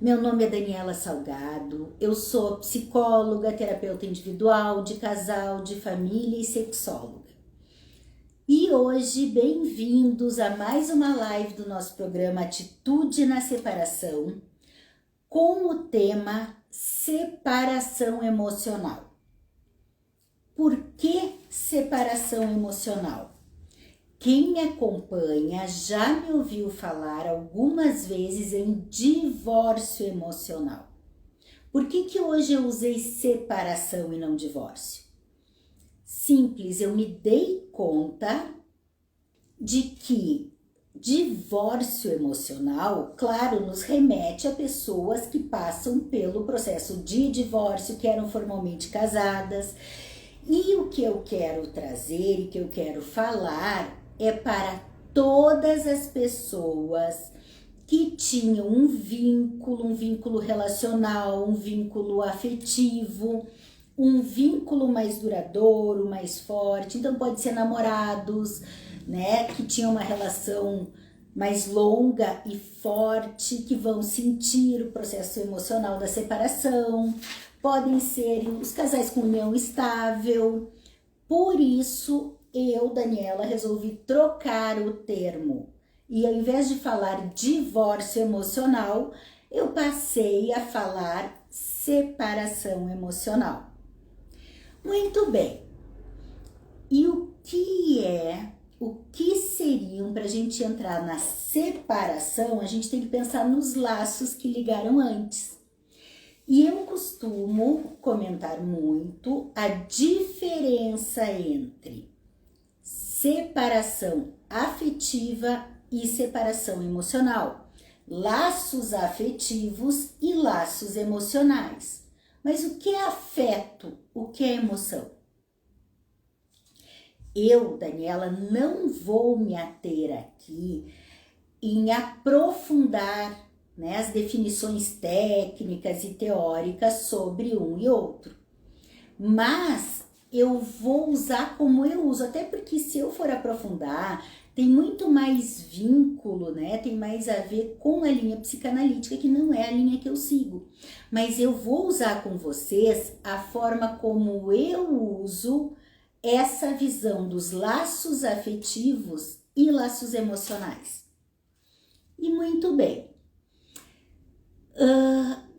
Meu nome é Daniela Salgado, eu sou psicóloga, terapeuta individual, de casal, de família e sexóloga. E hoje, bem-vindos a mais uma live do nosso programa Atitude na Separação, com o tema separação emocional. Por que separação emocional? Quem me acompanha já me ouviu falar algumas vezes em divórcio emocional. Por que hoje eu usei separação e não divórcio? Simples, eu me dei conta de que divórcio emocional, claro, nos remete a pessoas que passam pelo processo de divórcio, que eram formalmente casadas. E o que eu quero trazer e que eu quero falar é para todas as pessoas que tinham um vínculo relacional, um vínculo afetivo, um vínculo mais duradouro, mais forte. Então pode ser namorados, né, que tinham uma relação mais longa e forte, que vão sentir o processo emocional da separação. Podem ser os casais com união estável. Por isso, eu, Daniela, resolvi trocar o termo. E ao invés de falar divórcio emocional, eu passei a falar separação emocional. Muito bem. E o que seriam, para a gente entrar na separação, a gente tem que pensar nos laços que ligaram antes. E eu costumo comentar muito a diferença entre separação afetiva e separação emocional, laços afetivos e laços emocionais. Mas o que é afeto? O que é emoção? Eu, Daniela, não vou me ater aqui em aprofundar, né, as definições técnicas e teóricas sobre um e outro. Mas eu vou usar como eu uso, até porque se eu for aprofundar, tem muito mais vínculo, né? Tem mais a ver com a linha psicanalítica, que não é a linha que eu sigo. Mas eu vou usar com vocês a forma como eu uso essa visão dos laços afetivos e laços emocionais. E muito bem.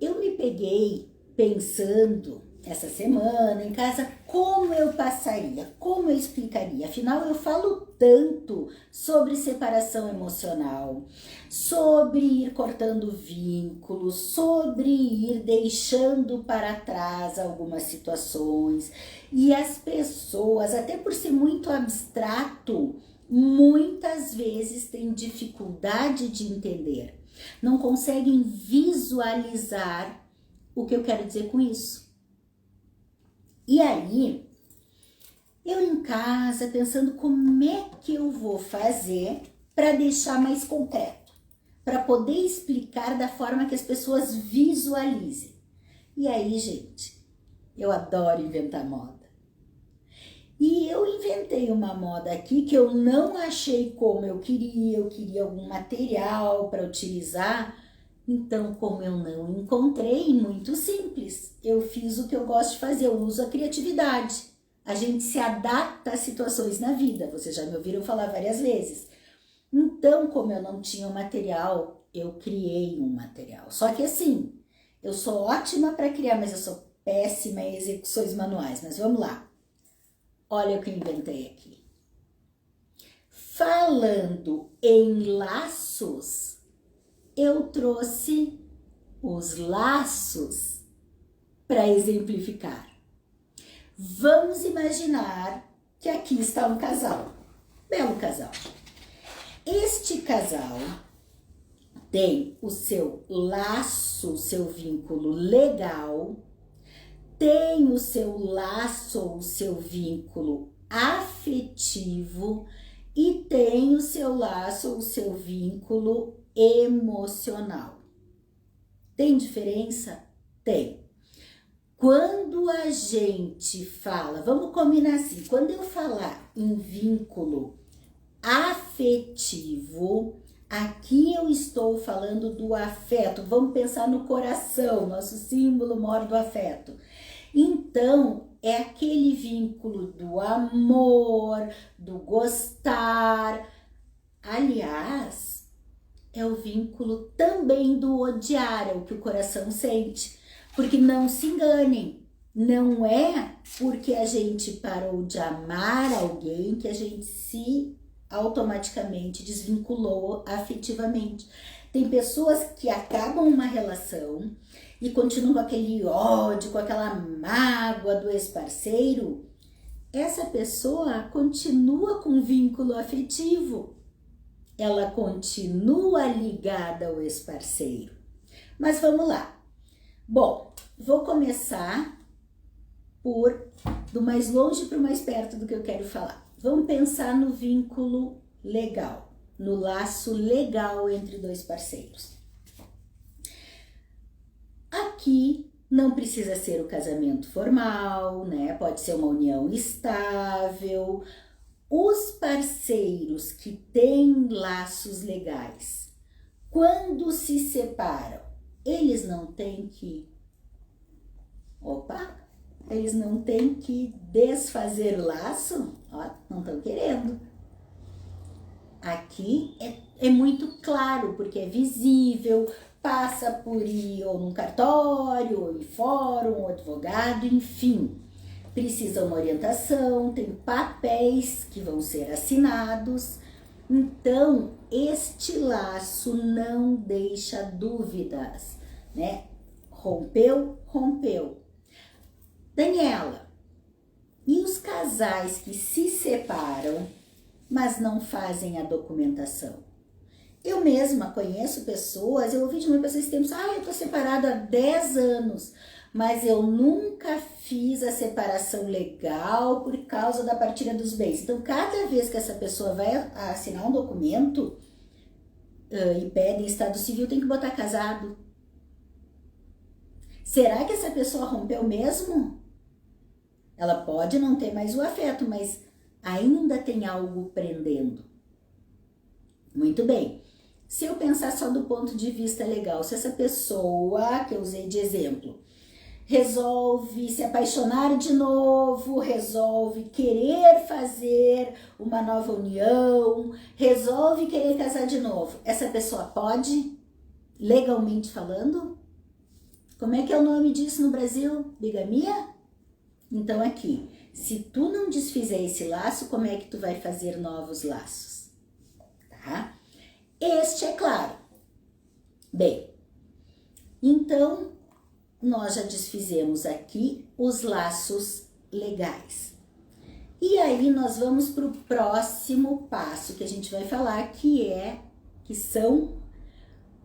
Eu me peguei pensando essa semana em casa como eu passaria, como eu explicaria. Afinal, eu falo tanto sobre separação emocional, sobre ir cortando vínculos, sobre ir deixando para trás algumas situações. E as pessoas, até por ser muito abstrato, muitas vezes têm dificuldade de entender. Não conseguem visualizar o que eu quero dizer com isso. E aí, eu em casa pensando como é que eu vou fazer para deixar mais concreto, para poder explicar da forma que as pessoas visualizem. E aí, gente, eu adoro inventar moda. E eu inventei uma moda aqui que eu não achei como eu queria algum material para utilizar. Então, como eu não encontrei, muito simples, eu fiz o que eu gosto de fazer, eu uso a criatividade. A gente se adapta a situações na vida, vocês já me ouviram falar várias vezes. Então, como eu não tinha um material, eu criei um material. Só que assim, eu sou ótima para criar, mas eu sou péssima em execuções manuais. Mas vamos lá. Olha o que eu inventei aqui. Falando em laços, eu trouxe os laços para exemplificar. Vamos imaginar que aqui está um casal, belo casal. Este casal tem o seu laço, o seu vínculo legal, tem o seu laço, o seu vínculo afetivo e tem o seu laço, o seu vínculo emocional. Tem diferença? Tem. Quando a gente fala, vamos combinar assim, quando eu falar em vínculo afetivo, Aqui eu estou falando do afeto. Vamos pensar no coração, nosso símbolo maior do afeto. Então, é aquele vínculo do amor, do gostar. Aliás, é o vínculo também do odiar, é o que o coração sente. Porque não se enganem, não é porque a gente parou de amar alguém que a gente se automaticamente desvinculou afetivamente. Tem pessoas que acabam uma relação e continuam com aquele ódio, com aquela mágoa do ex-parceiro. Essa pessoa continua com vínculo afetivo. Ela continua ligada ao ex-parceiro. Mas vamos lá. Bom, vou começar do mais longe para o mais perto do que eu quero falar. Vamos pensar no vínculo legal, no laço legal entre dois parceiros. Aqui não precisa ser o casamento formal, né? Pode ser uma união estável. Os parceiros que têm laços legais, quando se separam, eles não têm que... eles não têm que desfazer o laço? Ó, não estão querendo. Aqui é muito claro, porque é visível, passa por ir ou num cartório, ou em fórum, ou advogado, enfim. Precisa uma orientação, tem papéis que vão ser assinados. Então, este laço não deixa dúvidas, né? Rompeu, rompeu. Daniela, e os casais que se separam, mas não fazem a documentação? Eu mesma conheço pessoas, eu ouvi de uma pessoa esse tempo, eu tô separada há 10 anos, mas eu nunca fiz a separação legal por causa da partilha dos bens. Então, cada vez que essa pessoa vai assinar um documento e pede em estado civil, tem que botar casado. Será que essa pessoa rompeu mesmo? Ela pode não ter mais o afeto, mas ainda tem algo prendendo. Muito bem. Se eu pensar só do ponto de vista legal, se essa pessoa, que eu usei de exemplo, resolve se apaixonar de novo, resolve querer fazer uma nova união, resolve querer casar de novo, essa pessoa pode, legalmente falando? Como é que é o nome disso no Brasil? Bigamia? Então aqui, se tu não desfizer esse laço, como é que tu vai fazer novos laços? Tá? Este é claro. Bem, então nós já desfizemos aqui os laços legais. E aí nós vamos para o próximo passo que a gente vai falar, que são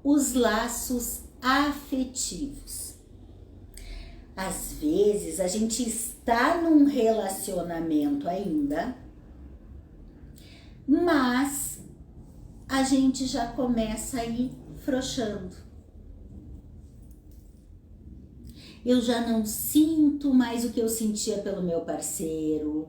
os laços afetivos. Às vezes a gente está num relacionamento ainda, mas a gente já começa a ir frouxando. Eu já não sinto mais o que eu sentia pelo meu parceiro.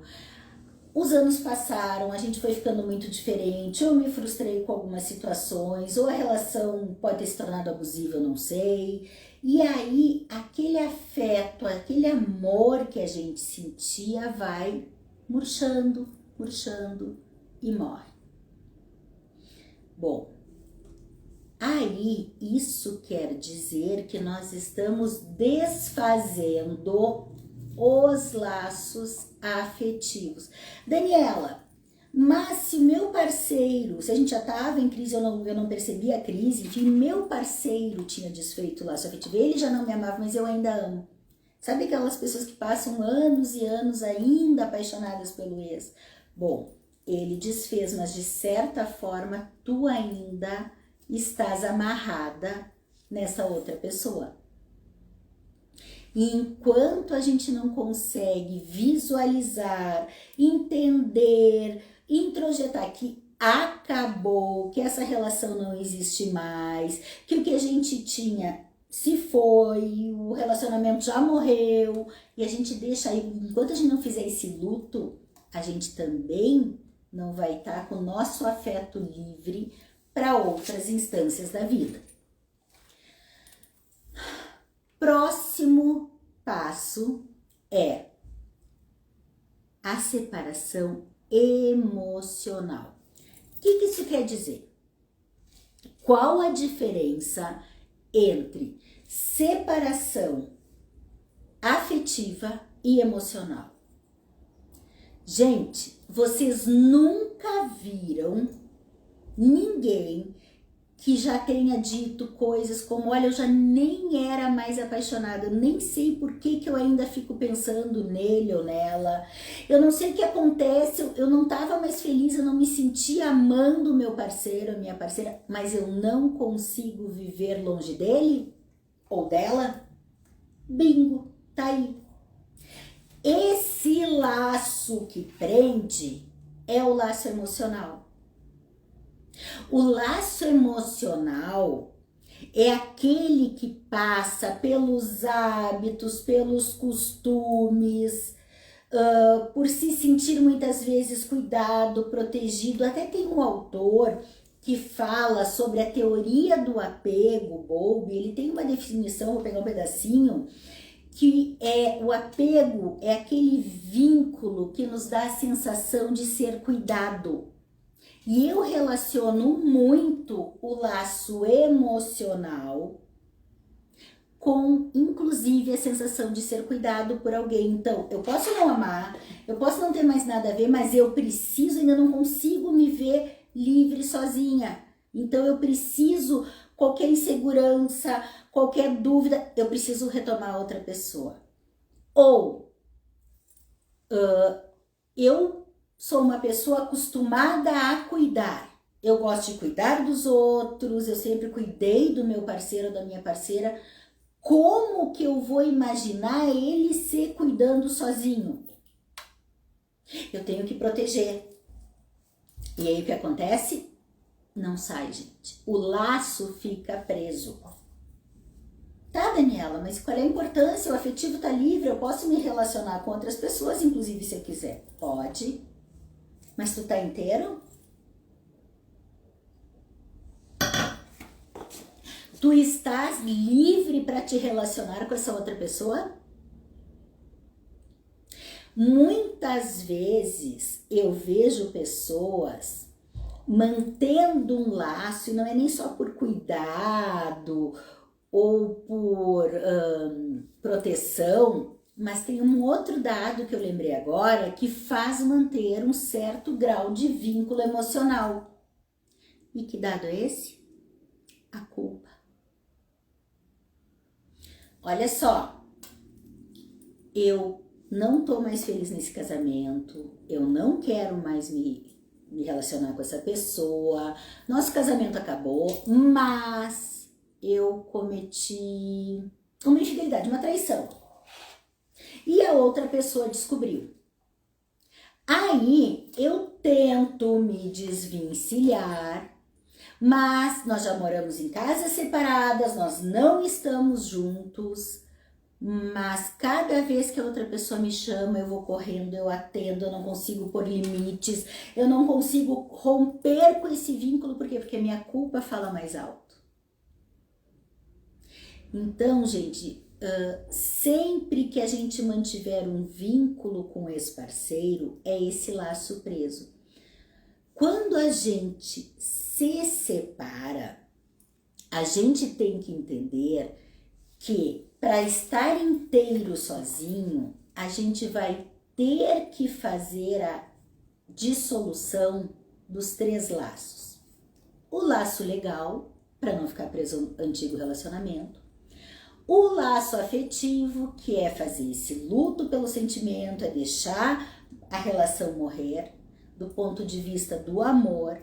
Os anos passaram, a gente foi ficando muito diferente, eu me frustrei com algumas situações, ou a relação pode ter se tornado abusiva, eu não sei. E aí, aquele afeto, aquele amor que a gente sentia vai murchando, murchando e morre. Bom, aí isso quer dizer que nós estamos desfazendo os laços afetivos. Daniela, mas se meu parceiro, se a gente já estava em crise, eu não percebi a crise, enfim, meu parceiro tinha desfeito o laço afetivo, ele já não me amava, mas eu ainda amo. Sabe aquelas pessoas que passam anos e anos ainda apaixonadas pelo ex? Bom, ele desfez, mas de certa forma tu ainda estás amarrada nessa outra pessoa. E enquanto a gente não consegue visualizar, entender, introjetar que acabou, que essa relação não existe mais, que o que a gente tinha se foi, o relacionamento já morreu, e a gente deixa aí, enquanto a gente não fizer esse luto, a gente também não vai estar com o nosso afeto livre para outras instâncias da vida. Próximo passo é a separação emocional. O que isso quer dizer? Qual a diferença entre separação afetiva e emocional? Gente, vocês nunca viram ninguém que já tenha dito coisas como: olha, eu já nem era mais apaixonada, eu nem sei por que eu ainda fico pensando nele ou nela, eu não sei o que acontece, eu não estava mais feliz, eu não me sentia amando meu parceiro, a minha parceira, mas eu não consigo viver longe dele ou dela. Bingo, tá aí. Esse laço que prende é o laço emocional. O laço emocional é aquele que passa pelos hábitos, pelos costumes, por se sentir muitas vezes cuidado, protegido. Até tem um autor que fala sobre a teoria do apego, Bowlby. Ele tem uma definição, vou pegar um pedacinho, que o apego é aquele vínculo que nos dá a sensação de ser cuidado. E eu relaciono muito o laço emocional com, inclusive, a sensação de ser cuidado por alguém. Então, eu posso não amar, eu posso não ter mais nada a ver, mas eu preciso, ainda não consigo me ver livre sozinha. Então, eu preciso, qualquer insegurança, qualquer dúvida, eu preciso retomar outra pessoa. Ou, eu sou uma pessoa acostumada a cuidar. Eu gosto de cuidar dos outros, eu sempre cuidei do meu parceiro ou da minha parceira. Como que eu vou imaginar ele se cuidando sozinho? Eu tenho que proteger. E aí o que acontece? Não sai, gente. O laço fica preso. Tá, Daniela, mas qual é a importância? O afetivo tá livre, eu posso me relacionar com outras pessoas, inclusive se eu quiser. Pode. Mas tu tá inteiro? Tu estás livre para te relacionar com essa outra pessoa? Muitas vezes eu vejo pessoas mantendo um laço, e não é nem só por cuidado ou por proteção, mas tem um outro dado que eu lembrei agora que faz manter um certo grau de vínculo emocional. E que dado é esse? A culpa. Olha só, eu não tô mais feliz nesse casamento, eu não quero mais me relacionar com essa pessoa, nosso casamento acabou, mas eu cometi uma infidelidade, uma traição. E a outra pessoa descobriu. Aí eu tento me desvencilhar, mas nós já moramos em casas separadas, nós não estamos juntos, mas cada vez que a outra pessoa me chama, eu vou correndo, eu atendo, eu não consigo pôr limites, eu não consigo romper com esse vínculo, por quê? Porque a minha culpa fala mais alto. Então, gente, sempre que a gente mantiver um vínculo com esse parceiro, é esse laço preso. Quando a gente se separa, a gente tem que entender que para estar inteiro sozinho, a gente vai ter que fazer a dissolução dos 3 laços. O laço legal, para não ficar preso ao antigo relacionamento. O laço afetivo, que é fazer esse luto pelo sentimento, é deixar a relação morrer, do ponto de vista do amor.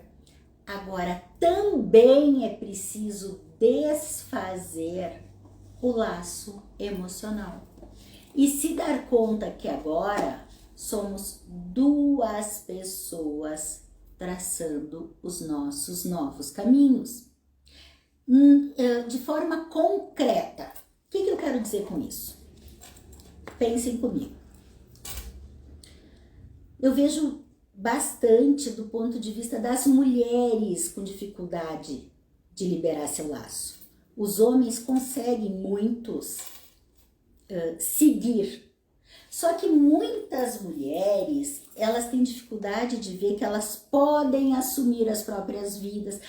Agora, também é preciso desfazer o laço emocional. E se dar conta que agora somos 2 pessoas traçando os nossos novos caminhos. De forma concreta. O que eu quero dizer com isso? Pensem comigo. Eu vejo bastante do ponto de vista das mulheres com dificuldade de liberar seu laço. Os homens conseguem, muitos, seguir. Só que muitas mulheres, elas têm dificuldade de ver que elas podem assumir as próprias vidas.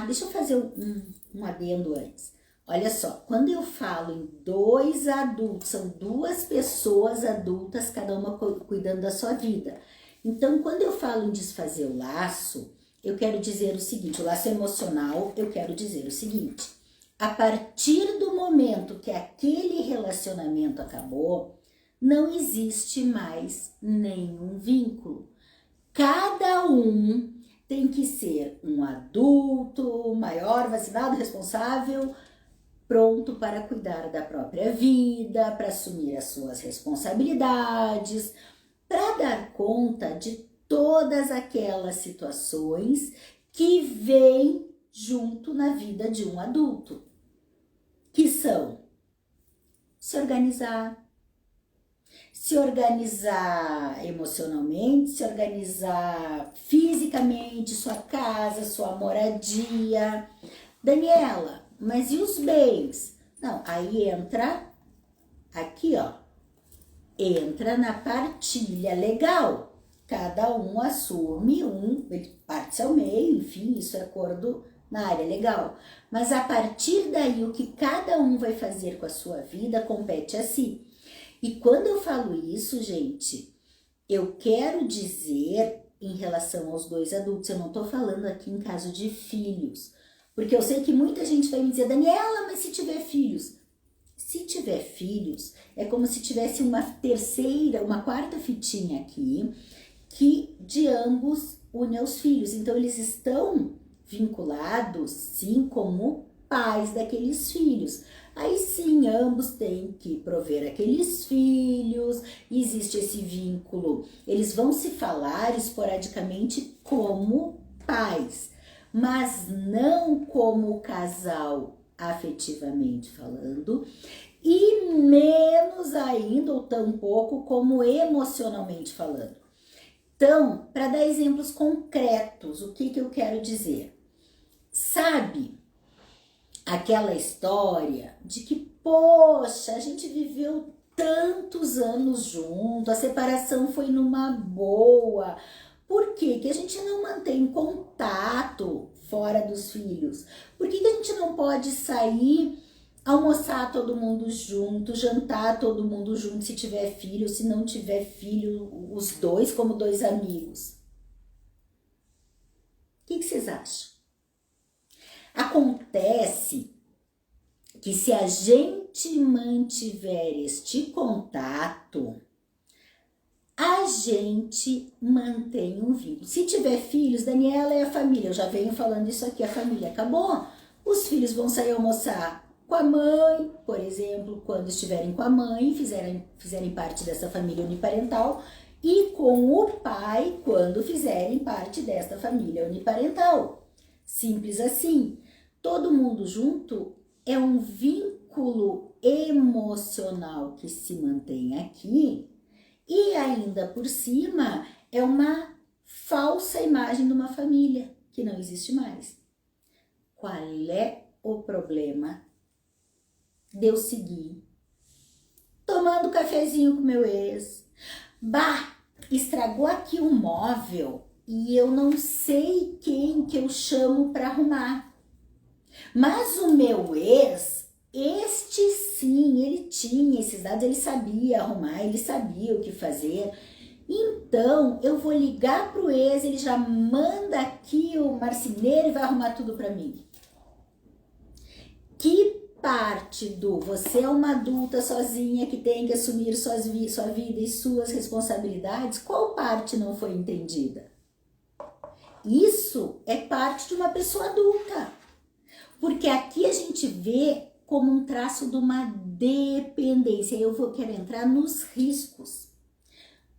Deixa eu fazer um adendo antes. Olha só, quando eu falo em dois adultos, são duas pessoas adultas, cada uma cuidando da sua vida. Então, quando eu falo em desfazer o laço, eu quero dizer o seguinte, o laço emocional, eu quero dizer o seguinte, a partir do momento que aquele relacionamento acabou, não existe mais nenhum vínculo. Cada um tem que ser um adulto, maior, vacinado, responsável, pronto para cuidar da própria vida, para assumir as suas responsabilidades, para dar conta de todas aquelas situações que vêm junto na vida de um adulto, que são se organizar emocionalmente, se organizar fisicamente, sua casa, sua moradia. Daniela, mas e os bens? Não, aí entra aqui, ó, entra na partilha legal. Cada um assume parte ao meio, enfim, isso é acordo na área legal. Mas a partir daí, o que cada um vai fazer com a sua vida compete a si. E quando eu falo isso, gente, eu quero dizer em relação aos dois adultos, eu não tô falando aqui em caso de filhos, porque eu sei que muita gente vai me dizer, Daniela, mas se tiver filhos? Se tiver filhos, é como se tivesse uma quarta fitinha aqui, que de ambos une aos filhos. Então, eles estão vinculados, sim, como pais daqueles filhos. Aí sim, ambos têm que prover aqueles filhos, existe esse vínculo. Eles vão se falar esporadicamente como pais, mas não como casal afetivamente falando, e menos ainda, ou tampouco, como emocionalmente falando. Então, para dar exemplos concretos, o que eu quero dizer? Sabe aquela história de que, poxa, a gente viveu tantos anos junto, a separação foi numa boa. Por quê? Que a gente não mantém contato fora dos filhos? Por que a gente não pode sair, almoçar todo mundo junto, jantar todo mundo junto se tiver filho, se não tiver filho, os dois como dois amigos? O que vocês acham? Acontece que se a gente mantiver este contato, a gente mantém um vínculo. Se tiver filhos, Daniela é a família, eu já venho falando isso aqui, a família acabou, os filhos vão sair almoçar com a mãe, por exemplo, quando estiverem com a mãe, fizerem parte dessa família uniparental, e com o pai, quando fizerem parte desta família uniparental. Simples assim. Todo mundo junto é um vínculo emocional que se mantém aqui e ainda por cima é uma falsa imagem de uma família que não existe mais. Qual é o problema de eu seguir tomando cafezinho com meu ex? Estragou aqui o móvel e eu não sei quem que eu chamo para arrumar. Mas o meu ex, este sim, ele tinha esses dados, ele sabia arrumar, ele sabia o que fazer. Então, eu vou ligar pro ex, ele já manda aqui o marceneiro e vai arrumar tudo para mim. Que parte do você é uma adulta sozinha que tem que assumir sua vida e suas responsabilidades, qual parte não foi entendida? Isso é parte de uma pessoa adulta. Porque aqui a gente vê como um traço de uma dependência. Quero entrar nos riscos.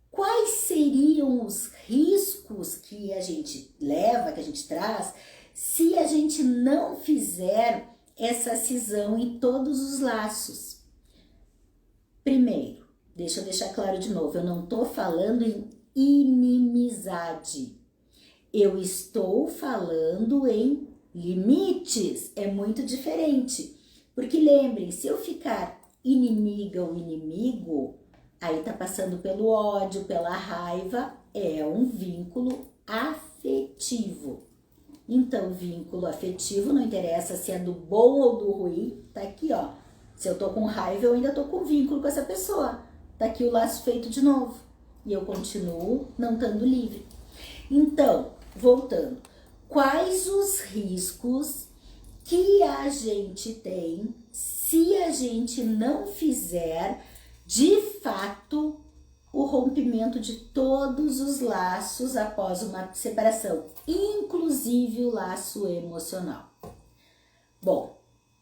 Quais seriam os riscos que a gente leva, que a gente traz, se a gente não fizer essa cisão em todos os laços? Primeiro, deixa eu deixar claro de novo, eu não estou falando em inimizade. Eu estou falando em limites, é muito diferente. Porque lembrem, se eu ficar inimiga ou inimigo, aí tá passando pelo ódio, pela raiva, é um vínculo afetivo. Então, vínculo afetivo, não interessa se é do bom ou do ruim, tá aqui, ó. Se eu tô com raiva, eu ainda tô com vínculo com essa pessoa. Tá aqui o laço feito de novo. E eu continuo não estando livre. Então, voltando. Quais os riscos que a gente tem se a gente não fizer, de fato, o rompimento de todos os laços após uma separação, inclusive o laço emocional? Bom,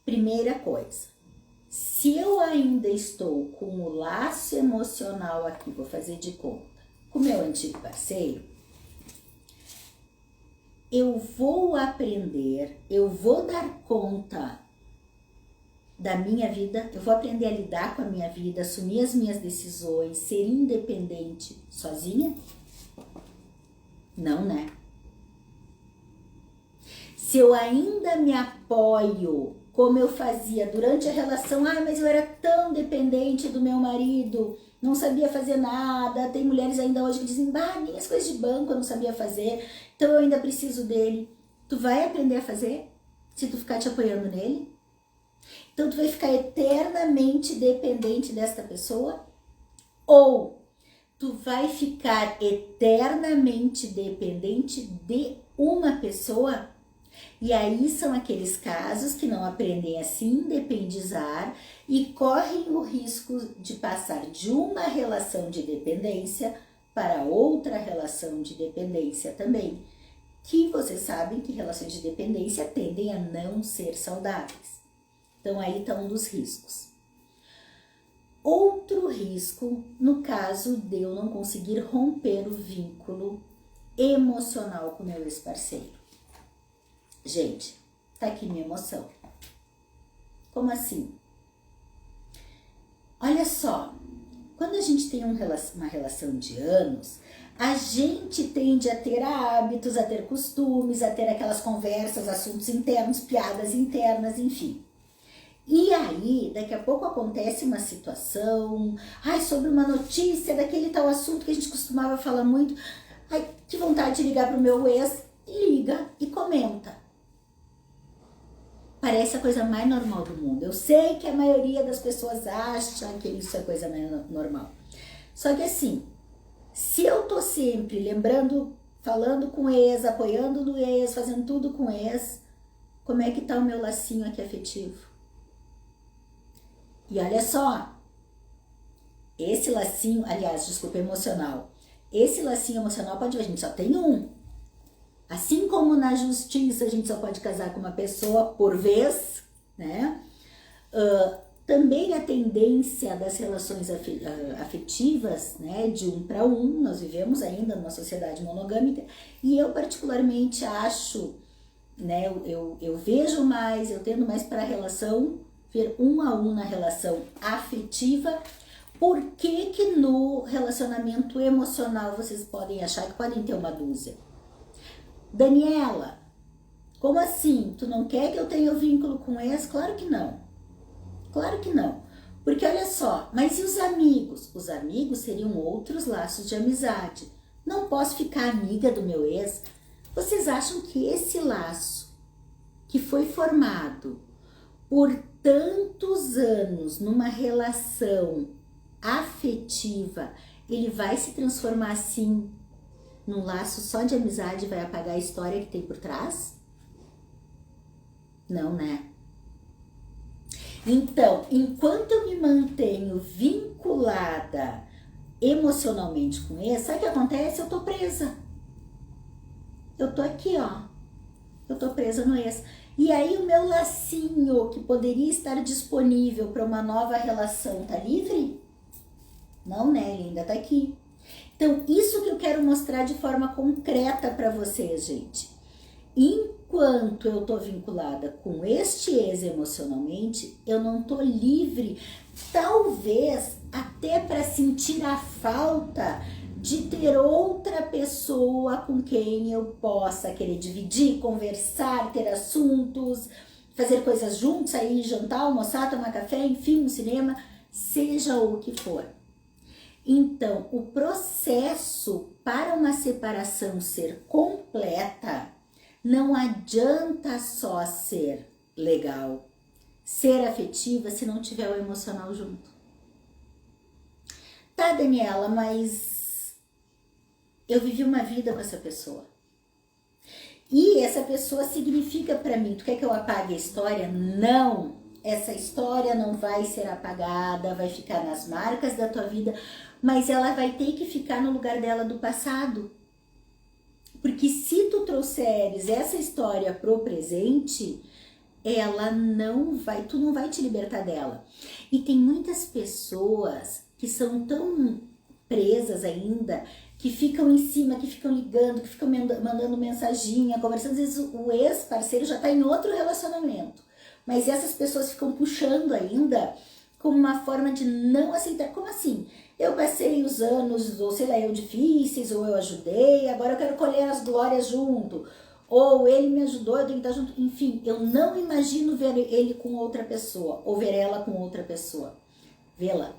primeira coisa, se eu ainda estou com o laço emocional aqui, vou fazer de conta, com o meu antigo parceiro, eu vou aprender, eu vou dar conta da minha vida, eu vou aprender a lidar com a minha vida, assumir as minhas decisões, ser independente sozinha? Não, né? Se eu ainda me apoio, como eu fazia durante a relação, mas eu era tão dependente do meu marido, não sabia fazer nada, tem mulheres ainda hoje que dizem, minhas coisas de banco eu não sabia fazer, então eu ainda preciso dele. Tu vai aprender a fazer se tu ficar te apoiando nele? Então, tu vai ficar eternamente dependente desta pessoa? Ou tu vai ficar eternamente dependente de uma pessoa? E aí são aqueles casos que não aprendem a se independizar e correm o risco de passar de uma relação de dependência para outra relação de dependência também. Que vocês sabem que relações de dependência tendem a não ser saudáveis. Então, aí está um dos riscos. Outro risco, no caso de eu não conseguir romper o vínculo emocional com meu ex-parceiro. Gente, tá aqui minha emoção. Como assim? Olha só, quando a gente tem uma relação de anos, a gente tende a ter hábitos, a ter costumes, a ter aquelas conversas, assuntos internos, piadas internas, enfim. E aí, daqui a pouco acontece uma situação, sobre uma notícia daquele tal assunto que a gente costumava falar muito, que vontade de ligar pro meu ex, liga e comenta. Parece a coisa mais normal do mundo. Eu sei que a maioria das pessoas acha que isso é coisa mais normal. Só que assim, se eu tô sempre lembrando, falando com o ex, apoiando no ex, fazendo tudo com o ex, como é que tá o meu lacinho aqui afetivo? E olha só, esse lacinho, emocional. Esse lacinho emocional pode ver, a gente só tem um. Assim como na justiça a gente só pode casar com uma pessoa por vez, né? Também a tendência das relações afetivas, né, de um para um, nós vivemos ainda numa sociedade monogâmica, e eu particularmente acho, né, eu vejo mais, eu tendo mais para a relação, ver um a um na relação afetiva. Por que no relacionamento emocional vocês podem achar que podem ter uma dúzia? Daniela, como assim? Tu não quer que eu tenha o vínculo com ex? Claro que não. Claro que não. Porque olha só, mas e os amigos? Os amigos seriam outros laços de amizade. Não posso ficar amiga do meu ex? Vocês acham que esse laço que foi formado por tantos anos numa relação afetiva, ele vai se transformar assim num laço só de amizade e vai apagar a história que tem por trás? Não, né? Então, enquanto eu me mantenho vinculada emocionalmente com ele, sabe o que acontece? Eu tô presa. Eu tô aqui, ó. Eu tô presa no ex. E aí o meu lacinho, que poderia estar disponível para uma nova relação, tá livre? Não, né? Ele ainda tá aqui. Então, isso que eu quero mostrar de forma concreta para vocês, gente. Enquanto eu tô vinculada com este ex emocionalmente, eu não tô livre, talvez até para sentir a falta de ter outra pessoa com quem eu possa querer dividir, conversar, ter assuntos, fazer coisas juntos, sair, jantar, almoçar, tomar café, enfim, no cinema, seja o que for. Então, o processo para uma separação ser completa, não adianta só ser legal, ser afetiva se não tiver o emocional junto. Tá, Daniela, mas eu vivi uma vida com essa pessoa. E essa pessoa significa para mim, tu quer que eu apague a história? Não! Essa história não vai ser apagada, vai ficar nas marcas da tua vida, mas ela vai ter que ficar no lugar dela do passado. Porque se tu trouxeres essa história pro presente, ela não vai, tu não vai te libertar dela. E tem muitas pessoas que são tão presas ainda, que ficam em cima, que ficam ligando, que ficam mandando mensaginha, conversando. Às vezes o ex-parceiro já tá em outro relacionamento. Mas essas pessoas ficam puxando ainda como uma forma de não aceitar. Como assim? Eu passei os anos, ou sei lá, eu difíceis, ou eu ajudei, agora eu quero colher as glórias junto. Ou ele me ajudou, eu tenho que estar junto. Enfim, eu não imagino ver ele com outra pessoa, ou ver ela com outra pessoa. Vê-la.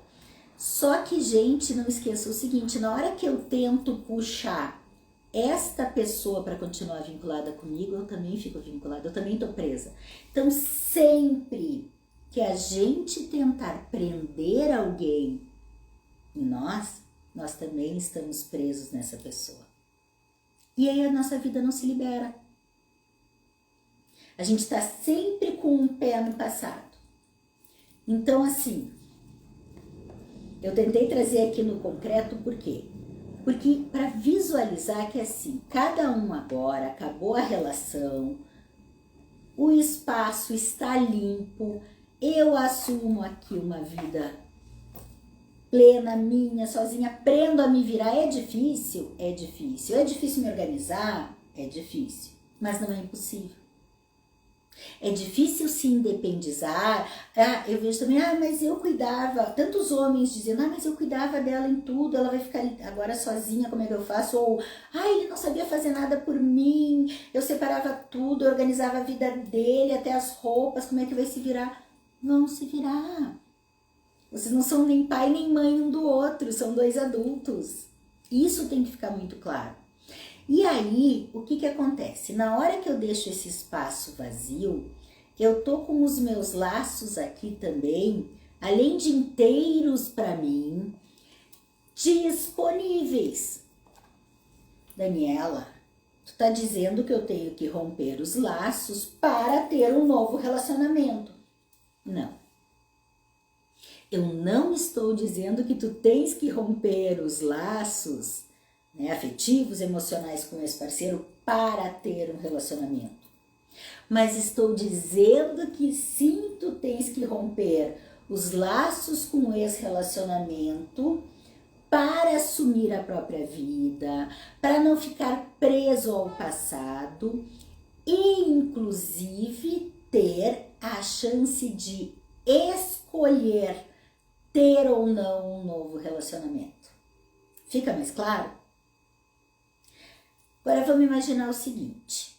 Só que, gente, não esqueça o seguinte, na hora que eu tento puxar esta pessoa para continuar vinculada comigo, eu também fico vinculada, eu também tô presa. Então, sempre que a gente tentar prender alguém em nós também estamos presos nessa pessoa. E aí a nossa vida não se libera. A gente está sempre com um pé no passado. Então, assim, eu tentei trazer aqui no concreto, por quê? Porque para visualizar que assim, cada um agora acabou a relação, o espaço está limpo, eu assumo aqui uma vida plena, minha, sozinha, aprendo a me virar. É difícil? É difícil. É difícil me organizar? É difícil. Mas não é impossível. É difícil se independizar. Eu vejo também, mas eu cuidava. Tantos homens dizendo, mas eu cuidava dela em tudo, ela vai ficar agora sozinha, como é que eu faço? Ou, ele não sabia fazer nada por mim, eu separava tudo, eu organizava a vida dele, até as roupas, como é que vai se virar? Vão se virar. Vocês não são nem pai nem mãe um do outro, são dois adultos. Isso tem que ficar muito claro. E aí, o que acontece? Na hora que eu deixo esse espaço vazio, eu tô com os meus laços aqui também, além de inteiros para mim, disponíveis. Daniela, tu tá dizendo que eu tenho que romper os laços para ter um novo relacionamento. Não. Eu não estou dizendo que tu tens que romper os laços, né, afetivos, emocionais com esse parceiro para ter um relacionamento. Mas estou dizendo que sim, tu tens que romper os laços com esse relacionamento para assumir a própria vida, para não ficar preso ao passado e, inclusive, ter a chance de escolher ter ou não um novo relacionamento. Fica mais claro? Agora vamos imaginar o seguinte.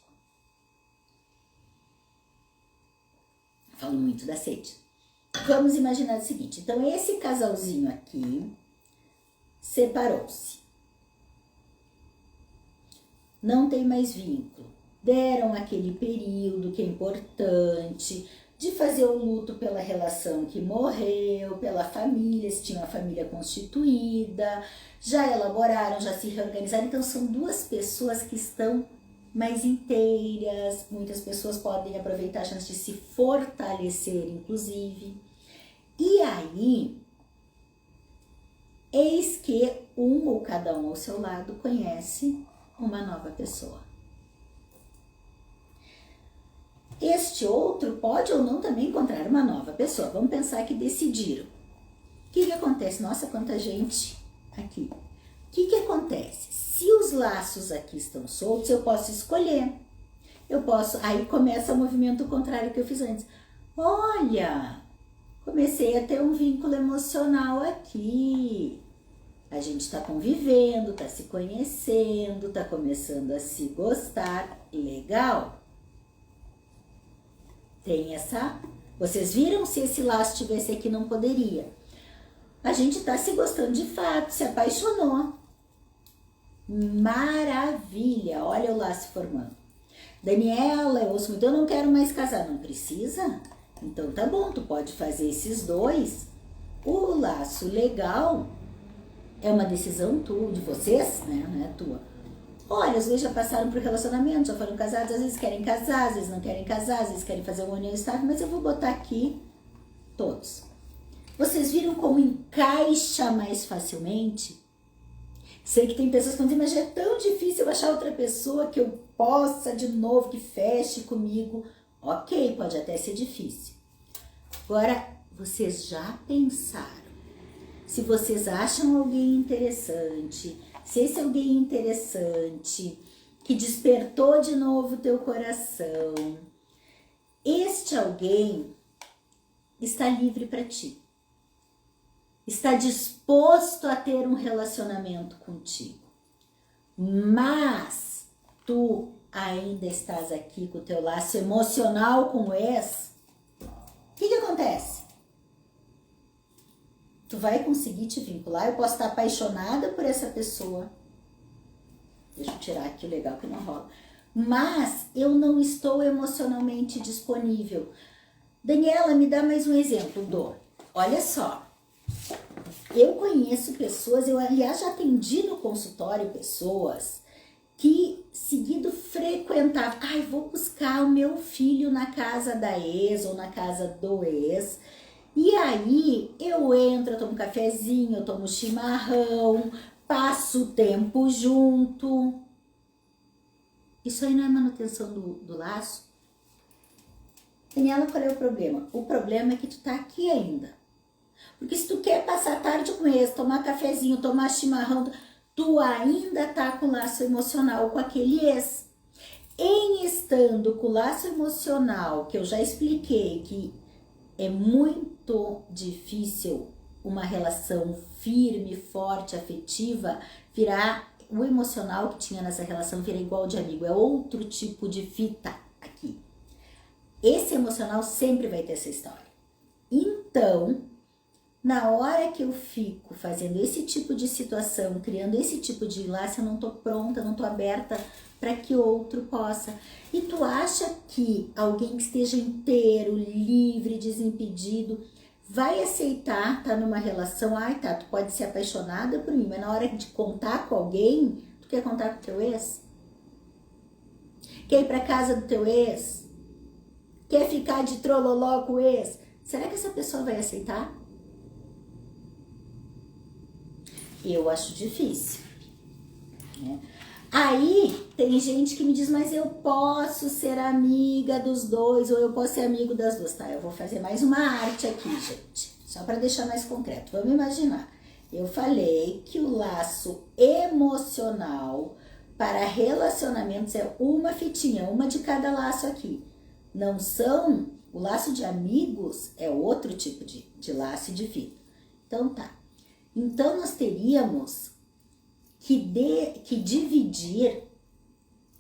Falo muito da sede. Vamos imaginar o seguinte. Então, esse casalzinho aqui separou-se. Não tem mais vínculo. Deram aquele período que é importante de fazer o luto pela relação que morreu, pela família, se tinha uma família constituída, já elaboraram, já se reorganizaram. Então, são duas pessoas que estão mais inteiras. Muitas pessoas podem aproveitar a chance de se fortalecer, inclusive. E aí, eis que um ou cada um ao seu lado conhece uma nova pessoa. Este outro pode ou não também encontrar uma nova pessoa. Vamos pensar que decidiram. O que acontece? Nossa, quanta gente aqui. O que acontece? Se os laços aqui estão soltos, eu posso escolher. Aí começa o movimento contrário que eu fiz antes. Olha, comecei a ter um vínculo emocional aqui. A gente está convivendo, está se conhecendo, está começando a se gostar. Legal. Tem essa... Vocês viram? Se esse laço tivesse aqui, não poderia. A gente está se gostando de fato, se apaixonou. Maravilha! Olha o laço formando. Daniela, eu ouço muito, eu não quero mais casar. Não precisa? Então tá bom, tu pode fazer esses dois. O laço legal é uma decisão de vocês, né? Não é tua. Olha, às vezes já passaram por relacionamento, já foram casados, às vezes querem casar, às vezes não querem casar, às vezes querem fazer uma união estável, mas eu vou botar aqui todos. Vocês viram como encaixa mais facilmente? Sei que tem pessoas que vão dizer, mas já é tão difícil eu achar outra pessoa que eu possa de novo, que feche comigo. Ok, pode até ser difícil. Agora, vocês já pensaram? Se vocês acham alguém interessante, se esse alguém interessante que despertou de novo o teu coração, este alguém está livre para ti. Está disposto a ter um relacionamento contigo. Mas tu ainda estás aqui com o teu laço emocional com o ex. O que acontece? Tu vai conseguir te vincular? Eu posso estar apaixonada por essa pessoa. Deixa eu tirar aqui o legal que não rola. Mas eu não estou emocionalmente disponível. Daniela, me dá mais um exemplo, Dô. Olha só. Eu conheço pessoas, eu aliás já atendi no consultório pessoas que seguido frequentavam. Ai, vou buscar o meu filho na casa da ex ou na casa do ex. E aí eu entro, eu tomo um cafezinho, eu tomo chimarrão, passo o tempo junto. Isso aí não é manutenção do laço? Daniela, qual é o problema? O problema é que tu tá aqui ainda. Porque se tu quer passar a tarde com eles, tomar cafezinho, tomar chimarrão, tu ainda tá com laço emocional com aquele ex. Em estando com laço emocional, que eu já expliquei que é muito difícil uma relação firme, forte, afetiva, virar o emocional que tinha nessa relação virar igual de amigo. É outro tipo de fita aqui. Esse emocional sempre vai ter essa história. Então, na hora que eu fico fazendo esse tipo de situação, criando esse tipo de laço, eu não tô pronta, não tô aberta para que outro possa. E tu acha que alguém que esteja inteiro, livre, desimpedido, vai aceitar estar numa relação? Ai, tá, tu pode ser apaixonada por mim, mas na hora de contar com alguém, tu quer contar com teu ex? Quer ir pra casa do teu ex? Quer ficar de trololó com o ex? Será que essa pessoa vai aceitar? Eu acho difícil, né? Aí tem gente que me diz, mas eu posso ser amiga dos dois, ou eu posso ser amigo das duas. Tá, eu vou fazer mais uma arte aqui, gente, só para deixar mais concreto. Vamos imaginar, eu falei que o laço emocional para relacionamentos é uma fitinha, uma de cada laço aqui. Não são, o laço de amigos é outro tipo de laço e de fita. Então tá. Então nós teríamos que dividir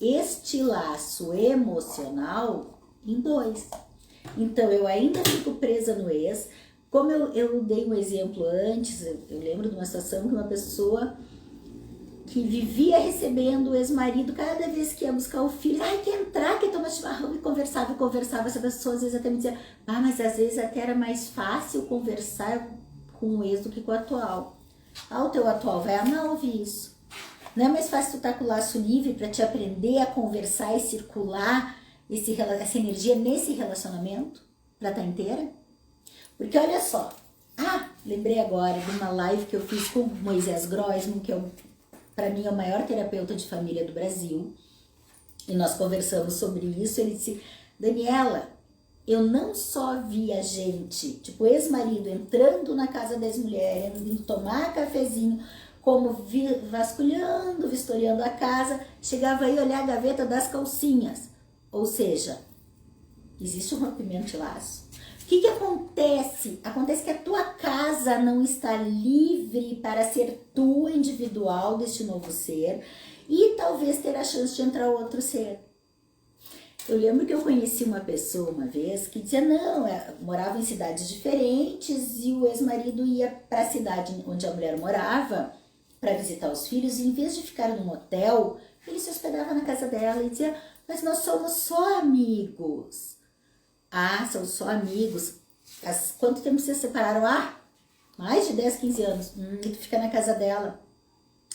este laço emocional em dois. Então eu ainda fico presa no ex. Como eu dei um exemplo antes, eu lembro de uma situação que uma pessoa que vivia recebendo o ex-marido cada vez que ia buscar o filho, ai, quer entrar, quer tomar chimarrão, e conversava, essa pessoa às vezes até me dizia, mas às vezes até era mais fácil conversar com o ex do que com o atual. O teu atual vai amar ouvir isso. Não é mais fácil tu estar com o laço livre para te aprender a conversar e circular essa energia nesse relacionamento para estar inteira? Porque olha só, lembrei agora de uma live que eu fiz com o Moisés Groisman, que para mim é o maior terapeuta de família do Brasil, e nós conversamos sobre isso. Ele disse, Daniela, eu não só vi a gente, tipo ex-marido, entrando na casa das mulheres, indo tomar cafezinho, como vasculhando, vistoriando a casa, chegava aí olhar a gaveta das calcinhas. Ou seja, existe um rompimento de laço. O que acontece Acontece que a tua casa não está livre para ser tua individual deste novo ser e talvez ter a chance de entrar outro ser. Eu lembro que eu conheci uma pessoa uma vez que dizia, não, morava em cidades diferentes e o ex-marido ia para a cidade onde a mulher morava para visitar os filhos e em vez de ficar num hotel, ele se hospedava na casa dela e dizia, mas nós somos só amigos. Ah, são só amigos. Quanto tempo vocês se separaram? Ah, mais de 10, 15 anos. E tu fica na casa dela.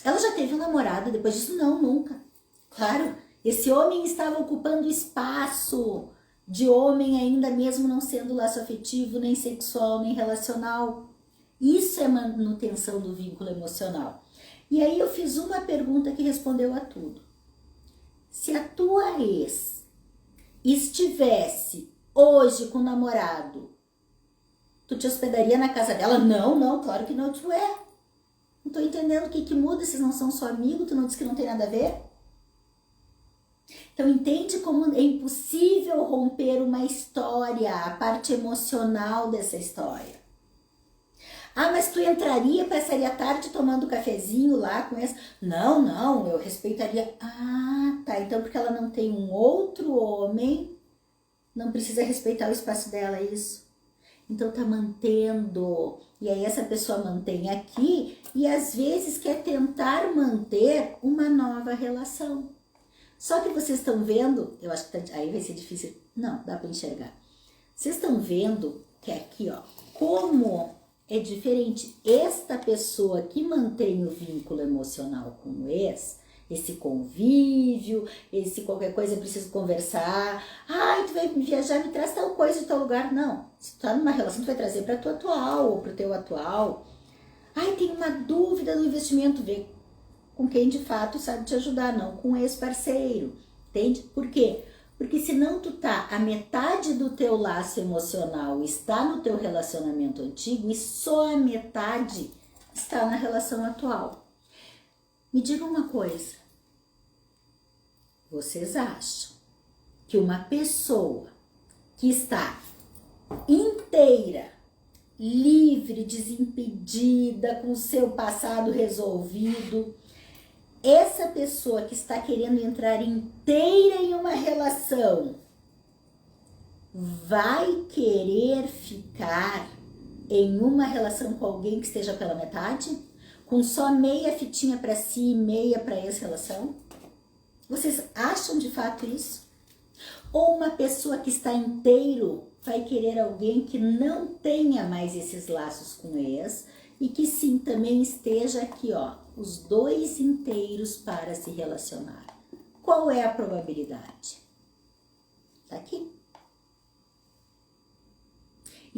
Ela já teve um namorado depois disso? Não, nunca. Claro, esse homem estava ocupando espaço de homem ainda mesmo não sendo laço afetivo, nem sexual, nem relacional. Isso é manutenção do vínculo emocional. E aí eu fiz uma pergunta que respondeu a tudo. Se a tua ex estivesse hoje com o namorado, tu te hospedaria na casa dela? Não, claro que não, tu é. Não tô entendendo o que muda, vocês não são só amigos, tu não disse que não tem nada a ver? Então entende como é impossível romper uma história, a parte emocional dessa história. Ah, mas tu entraria, passaria a tarde tomando cafezinho lá com essa? Não, eu respeitaria. Ah, tá, então porque ela não tem um outro homem, não precisa respeitar o espaço dela, é isso? Então tá mantendo, e aí essa pessoa mantém aqui e às vezes quer tentar manter uma nova relação. Só que vocês estão vendo, eu acho que aí vai ser difícil, não, dá para enxergar. Vocês estão vendo que aqui, ó, como é diferente esta pessoa que mantém o vínculo emocional com o ex, esse convívio, esse qualquer coisa eu preciso conversar. Ai, tu vai viajar, me traz tal coisa de tal lugar. Não, se tu tá numa relação, tu vai trazer para tua atual ou pro teu atual. Ai, tem uma dúvida do investimento, vê com quem de fato sabe te ajudar, não com ex-parceiro. Entende? Por quê? Porque senão tu tá, a metade do teu laço emocional está no teu relacionamento antigo e só a metade está na relação atual. Me diga uma coisa, vocês acham que uma pessoa que está inteira, livre, desimpedida, com o seu passado resolvido, essa pessoa que está querendo entrar inteira em uma relação, vai querer ficar em uma relação com alguém que esteja pela metade? Com só meia fitinha para si e meia para essa relação? Vocês acham de fato isso? Ou uma pessoa que está inteiro vai querer alguém que não tenha mais esses laços com ex e que sim, também esteja aqui, ó, os dois inteiros para se relacionar. Qual é a probabilidade? Tá aqui.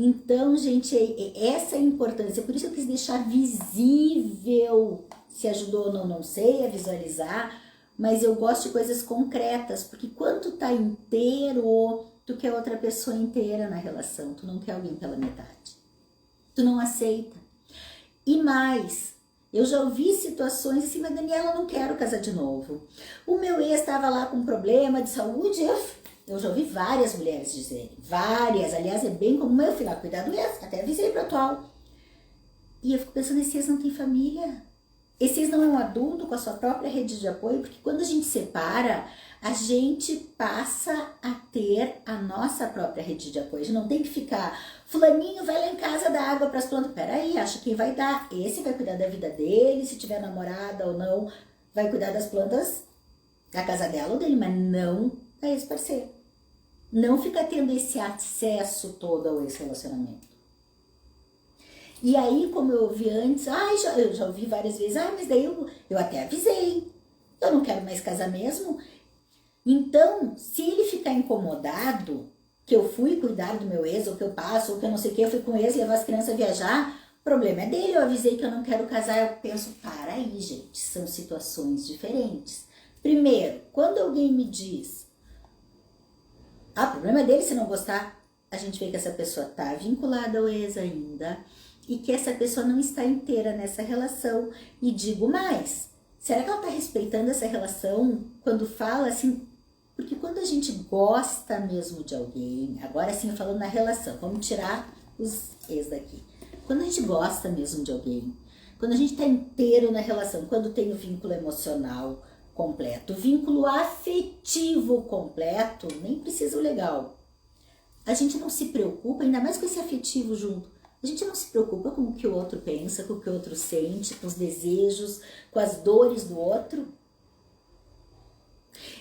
Então, gente, essa é a importância, por isso eu quis deixar visível, se ajudou ou não sei, a visualizar, mas eu gosto de coisas concretas, porque quando tu tá inteiro, tu quer outra pessoa inteira na relação, tu não quer alguém pela metade, tu não aceita. E mais, eu já ouvi situações assim, mas Daniela, eu não quero casar de novo. O meu ex estava lá com um problema de saúde, eu já ouvi várias mulheres dizerem, várias, aliás, é bem comum, eu fui lá cuidar do ex, até avisei pro atual. E eu fico pensando, esse ex não tem família? Esse ex não é um adulto com a sua própria rede de apoio? Porque quando a gente separa, a gente passa a ter a nossa própria rede de apoio. A gente não tem que ficar, fulaninho vai lá em casa dar água para as plantas. Peraí, acha quem vai dar? Esse vai cuidar da vida dele, se tiver namorada ou não, vai cuidar das plantas da casa dela ou dele, mas não da ex-parceiro. Não fica tendo esse acesso todo ao ex-relacionamento. E aí, como eu ouvi antes, eu já ouvi várias vezes, mas daí eu até avisei, eu não quero mais casar mesmo. Então, se ele ficar incomodado, que eu fui cuidar do meu ex, ou que eu passo, ou que eu não sei o que, eu fui com o ex, levar as crianças a viajar, o problema é dele, eu avisei que eu não quero casar, eu penso, para aí, gente, são situações diferentes. Primeiro, quando alguém me diz, o problema é dele se não gostar, a gente vê que essa pessoa está vinculada ao ex ainda e que essa pessoa não está inteira nessa relação. E digo mais, será que ela está respeitando essa relação quando fala assim? Porque quando a gente gosta mesmo de alguém, agora sim falando na relação, vamos tirar os ex daqui. Quando a gente gosta mesmo de alguém, quando a gente tá inteiro na relação, quando tem o vínculo emocional completo, o vínculo afetivo completo, nem precisa o legal. A gente não se preocupa, ainda mais com esse afetivo junto, a gente não se preocupa com o que o outro pensa, com o que o outro sente, com os desejos, com as dores do outro.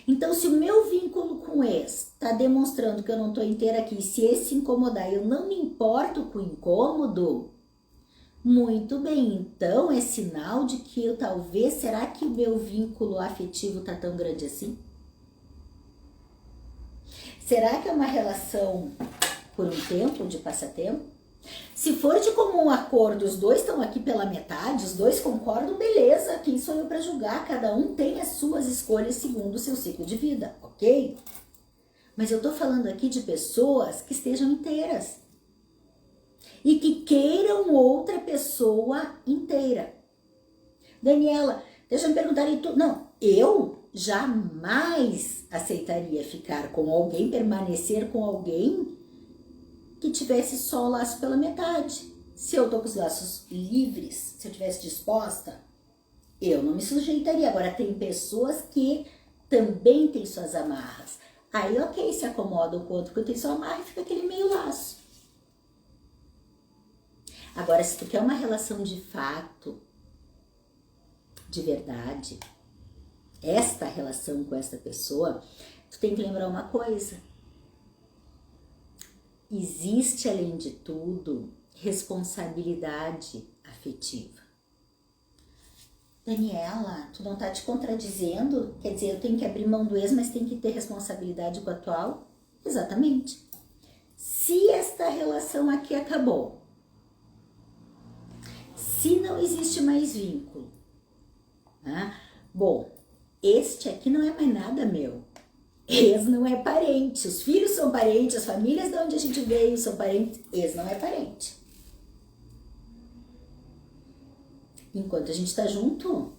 Então, se o meu vínculo com o ex está demonstrando que eu não estou inteira aqui, se esse incomodar, eu não me importo com o incômodo, muito bem, então é sinal de que eu talvez, será que o meu vínculo afetivo está tão grande assim? Será que é uma relação por um tempo, de passatempo? Se for de comum acordo, os dois estão aqui pela metade, os dois concordam, beleza, quem sou eu para julgar? Cada um tem as suas escolhas segundo o seu ciclo de vida, ok? Mas eu tô falando aqui de pessoas que estejam inteiras e que queiram outra pessoa inteira. Daniela, deixa eu me perguntar, e tu? Não, eu jamais aceitaria ficar com alguém, permanecer com alguém que tivesse só o laço pela metade. Se eu tô com os laços livres, se eu tivesse disposta, eu não me sujeitaria. Agora, tem pessoas que também têm suas amarras. Aí, ok, se acomodam com o outro que tem sua amarra e fica aquele meio laço. Agora, se tu quer uma relação de fato, de verdade, esta relação com esta pessoa, tu tem que lembrar uma coisa. Existe, além de tudo, responsabilidade afetiva. Daniela, tu não tá te contradizendo? Quer dizer, eu tenho que abrir mão do ex, mas tem que ter responsabilidade com o atual? Exatamente. Se esta relação aqui acabou, se não existe mais vínculo, né? Bom, este aqui não é mais nada meu. Ex não é parente, os filhos são parentes, as famílias de onde a gente veio são parentes, ex não é parente. Enquanto a gente tá junto,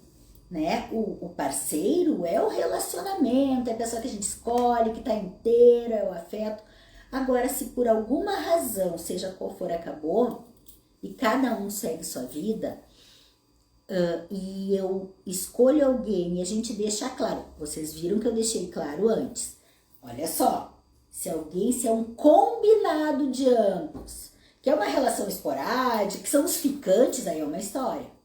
né, o parceiro é o relacionamento, é a pessoa que a gente escolhe, que tá inteira, é o afeto. Agora, se por alguma razão, seja qual for, acabou, e cada um segue sua vida, e eu escolho alguém e a gente deixa claro, vocês viram que eu deixei claro antes, olha só, se é um combinado de ambos, que é uma relação esporádica, que são os ficantes, aí é uma história.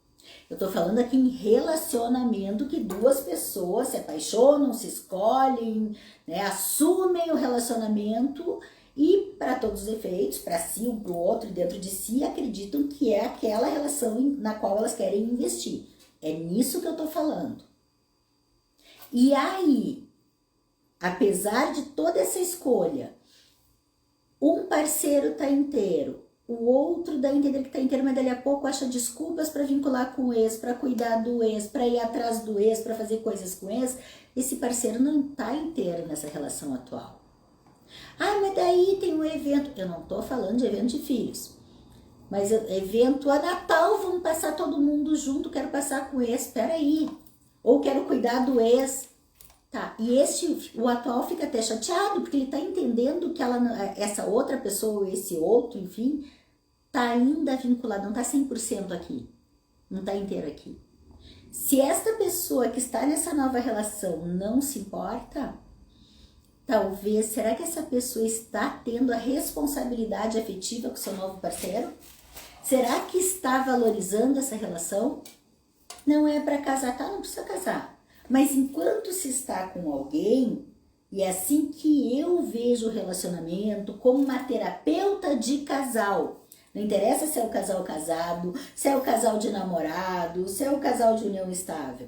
Eu tô falando aqui em relacionamento que duas pessoas se apaixonam, se escolhem, né, assumem o relacionamento e, para todos os efeitos, para si, um para o outro, dentro de si, acreditam que é aquela relação na qual elas querem investir. É nisso que eu tô falando. E aí, apesar de toda essa escolha, um parceiro tá inteiro, o outro dá a entender que tá inteiro, mas dali a pouco acha desculpas para vincular com o ex, para cuidar do ex, para ir atrás do ex, para fazer coisas com o ex, esse parceiro não tá inteiro nessa relação atual. Ah, mas daí tem um evento, eu não tô falando de evento de filhos, mas evento a Natal, vamos passar todo mundo junto, quero passar com o ex, peraí, ou quero cuidar do ex, tá, e o atual fica até chateado, porque ele tá entendendo que essa outra pessoa, ou esse outro, enfim, tá ainda vinculado, não tá 100% aqui, não tá inteiro aqui. Se esta pessoa que está nessa nova relação não se importa, talvez, será que essa pessoa está tendo a responsabilidade afetiva com seu novo parceiro? Será que está valorizando essa relação? Não é para casar, tá? Não precisa casar. Mas enquanto se está com alguém, e é assim que eu vejo o relacionamento como uma terapeuta de casal. Não interessa se é o casal casado, se é o casal de namorado, se é o casal de união estável.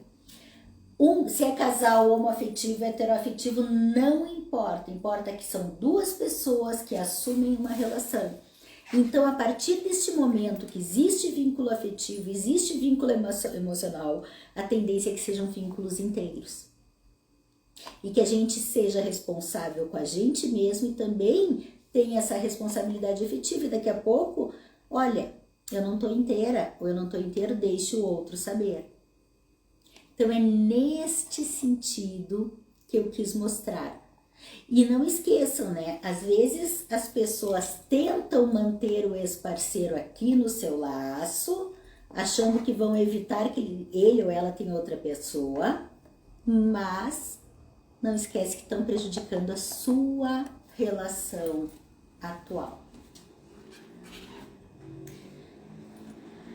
Se é casal homoafetivo, heteroafetivo, não importa. Importa que são duas pessoas que assumem uma relação. Então, a partir deste momento que existe vínculo afetivo, existe vínculo emocional, a tendência é que sejam vínculos inteiros. E que a gente seja responsável com a gente mesmo e também tenha essa responsabilidade afetiva. E daqui a pouco, olha, eu não tô inteira, ou eu não tô inteiro, deixe o outro saber. Então, é neste sentido que eu quis mostrar. E não esqueçam, né? Às vezes as pessoas tentam manter o ex-parceiro aqui no seu laço, achando que vão evitar que ele ou ela tenha outra pessoa, mas não esquece que estão prejudicando a sua relação atual.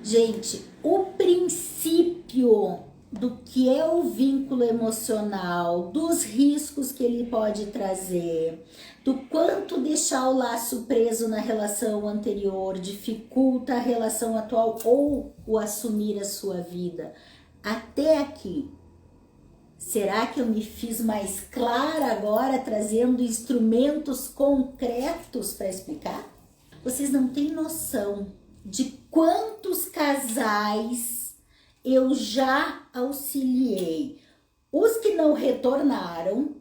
Gente, o princípio do que é o vínculo emocional, dos riscos que ele pode trazer, do quanto deixar o laço preso na relação anterior dificulta a relação atual ou o assumir a sua vida. Até aqui, será que eu me fiz mais clara agora, trazendo instrumentos concretos para explicar? Vocês não têm noção de quantos casais eu já auxiliei. Os que não retornaram,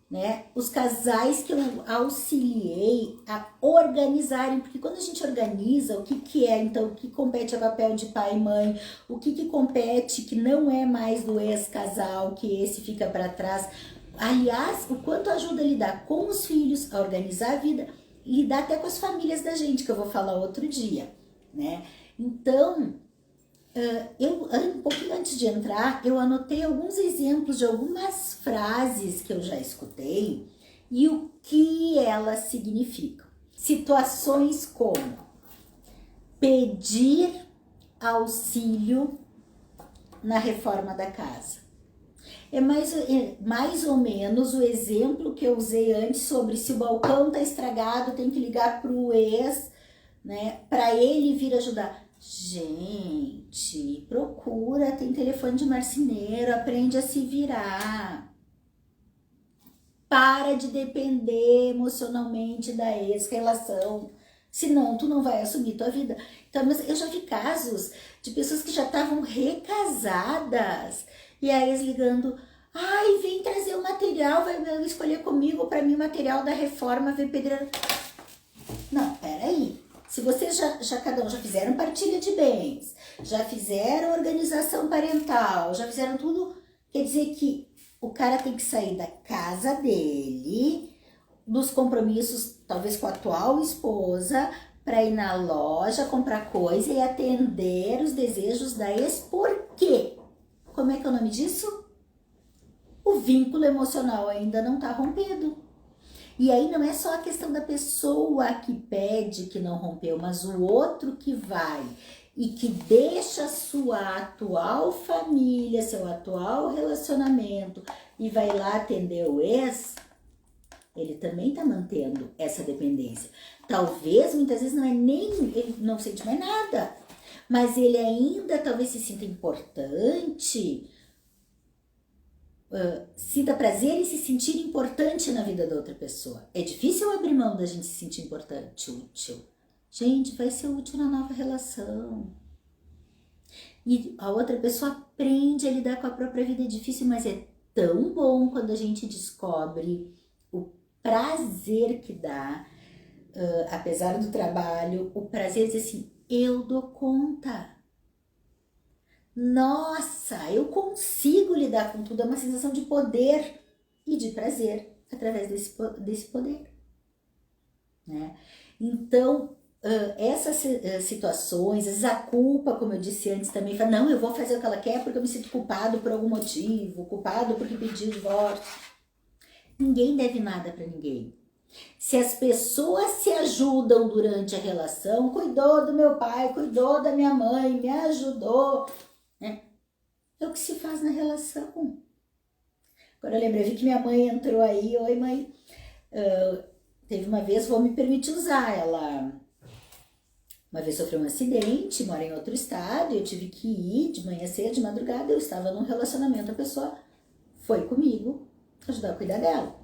né? Os casais que eu auxiliei a organizarem, porque quando a gente organiza, o que é, então, o que compete a papel de pai e mãe, o que compete que não é mais do ex-casal, que esse fica para trás. Aliás, o quanto ajuda a lidar com os filhos, a organizar a vida, e lidar até com as famílias da gente, que eu vou falar outro dia, né? Então, um pouquinho antes de entrar, eu anotei alguns exemplos de algumas frases que eu já escutei e o que elas significam. Situações como pedir auxílio na reforma da casa. É mais ou menos o exemplo que eu usei antes sobre se o balcão tá estragado, tem que ligar pro ex, né, para ele vir ajudar. Gente, procura, tem telefone de marceneiro, aprende a se virar. Para de depender emocionalmente da ex-relação, senão tu não vai assumir tua vida. Então, mas eu já vi casos de pessoas que já estavam recasadas e a ex ligando, ai, vem trazer o material, vai escolher comigo para mim o material da reforma, vem pedreiro. Não, peraí. Se vocês cada um já fizeram partilha de bens, já fizeram organização parental, já fizeram tudo, quer dizer que o cara tem que sair da casa dele, dos compromissos, talvez com a atual esposa, para ir na loja, comprar coisa e atender os desejos da ex. Por quê? Como é que é o nome disso? O vínculo emocional ainda não está rompido. E aí não é só a questão da pessoa que pede que não rompeu, mas o outro que vai e que deixa sua atual família, seu atual relacionamento e vai lá atender o ex, ele também está mantendo essa dependência. Talvez, muitas vezes, não é nem, ele não sente mais nada, mas ele ainda talvez se sinta importante, sinta prazer em se sentir importante na vida da outra pessoa. É difícil abrir mão da gente se sentir importante, útil. Gente, vai ser útil na nova relação. E a outra pessoa aprende a lidar com a própria vida. É difícil, mas é tão bom quando a gente descobre o prazer que dá, apesar do trabalho, o prazer de dizer assim, eu dou conta. Nossa, eu consigo lidar com tudo, é uma sensação de poder e de prazer através desse poder, né? Então, essas situações, às vezes a culpa, como eu disse antes também, fala, não, eu vou fazer o que ela quer porque eu me sinto culpado por algum motivo, culpado porque pediu o divórcio. Ninguém deve nada para ninguém. Se as pessoas se ajudam durante a relação, cuidou do meu pai, cuidou da minha mãe, me ajudou, né? É o que se faz na relação. Agora eu lembrei, vi que minha mãe entrou aí, oi mãe, teve uma vez, vou me permitir usar, ela uma vez sofreu um acidente, mora em outro estado, eu tive que ir de manhã cedo, de madrugada, eu estava num relacionamento, a pessoa foi comigo ajudar a cuidar dela.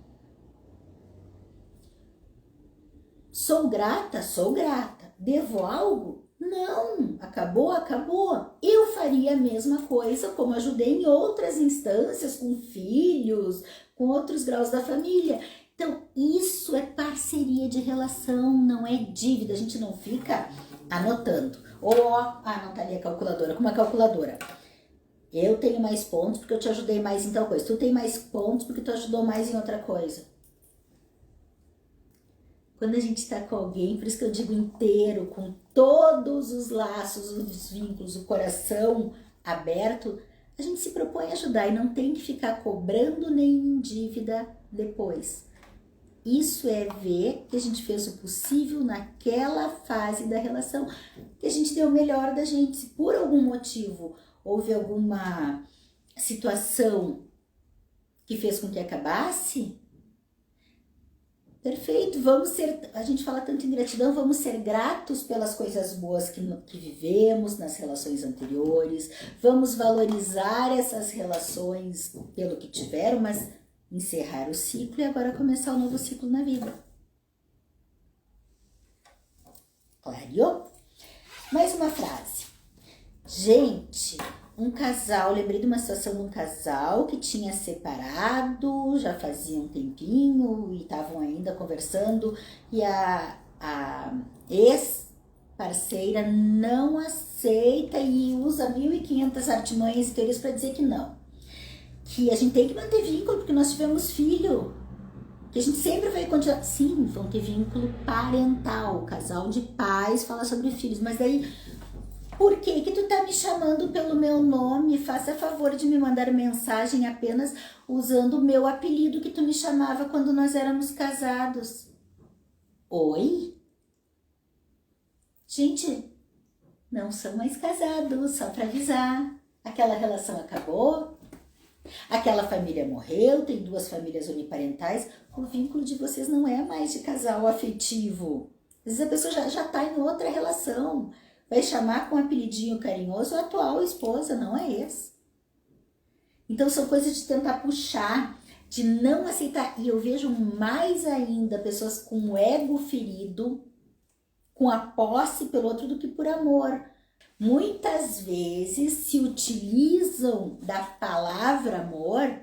Sou grata? Sou grata. Devo algo? Não, acabou, acabou. Eu faria a mesma coisa como ajudei em outras instâncias, com filhos, com outros graus da família. Então, isso é parceria de relação, não é dívida. A gente não fica anotando. Ou, não tá ali a calculadora. Com uma calculadora. Eu tenho mais pontos porque eu te ajudei mais em tal coisa. Tu tem mais pontos porque tu ajudou mais em outra coisa. quando a gente está com alguém, por isso que eu digo inteiro, com todos os laços, os vínculos, o coração aberto, a gente se propõe a ajudar e não tem que ficar cobrando nem em dívida depois. Isso é ver que a gente fez o possível naquela fase da relação, que a gente deu o melhor da gente. Se por algum motivo houve alguma situação que fez com que acabasse, perfeito, vamos ser, a gente fala tanto em gratidão, vamos ser gratos pelas coisas boas que vivemos nas relações anteriores, vamos valorizar essas relações pelo que tiveram, mas encerrar o ciclo e agora começar um novo ciclo na vida. Clareou? Mais uma frase. Gente, um casal, lembrei de uma situação de um casal que tinha separado, já fazia um tempinho e estavam ainda conversando e a ex-parceira não aceita e usa 1.500 artimanhas e teorias para dizer que não. Que a gente tem que manter vínculo porque nós tivemos filho, que a gente sempre vai continuar, sim, vão ter vínculo parental, casal de pais fala sobre filhos, mas daí, por que tu tá me chamando pelo meu nome? Faça favor de me mandar mensagem apenas usando o meu apelido que tu me chamava quando nós éramos casados. Oi? Gente, não são mais casados, só para avisar, aquela relação acabou. Aquela família morreu, tem 2 famílias uniparentais, o vínculo de vocês não é mais de casal afetivo. Às vezes a pessoa já tá em outra relação, vai chamar com um apelidinho carinhoso a atual esposa, não é esse. Então são coisas de tentar puxar, de não aceitar. E eu vejo mais ainda pessoas com o ego ferido, com a posse pelo outro do que por amor. Muitas vezes se utilizam da palavra amor,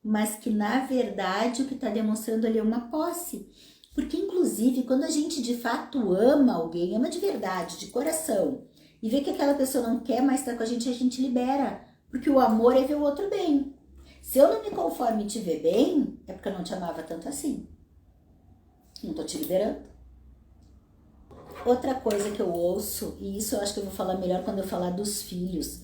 mas que na verdade o que está demonstrando ali é uma posse. Porque inclusive quando a gente de fato ama alguém, ama de verdade, de coração, e vê que aquela pessoa não quer mais estar com a gente libera. Porque o amor é ver o outro bem. Se eu não me conformo em te ver bem, é porque eu não te amava tanto assim. Não estou te liberando. Outra coisa que eu ouço, e isso eu acho que eu vou falar melhor quando eu falar dos filhos,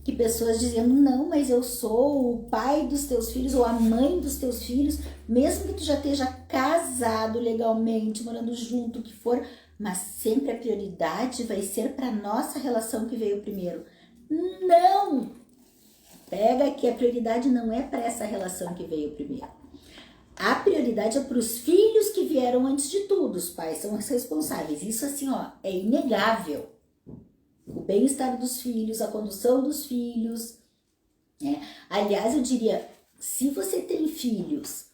que pessoas dizendo, não, mas eu sou o pai dos teus filhos ou a mãe dos teus filhos, mesmo que tu já esteja casado legalmente, morando junto, o que for, mas sempre a prioridade vai ser para nossa relação que veio primeiro. Não! Pega que a prioridade não é para essa relação que veio primeiro. A prioridade é para os filhos que vieram antes de tudo. Os pais são os responsáveis. Isso assim, ó, é inegável. O bem-estar dos filhos, a condução dos filhos. Né? Aliás, eu diria, se você tem filhos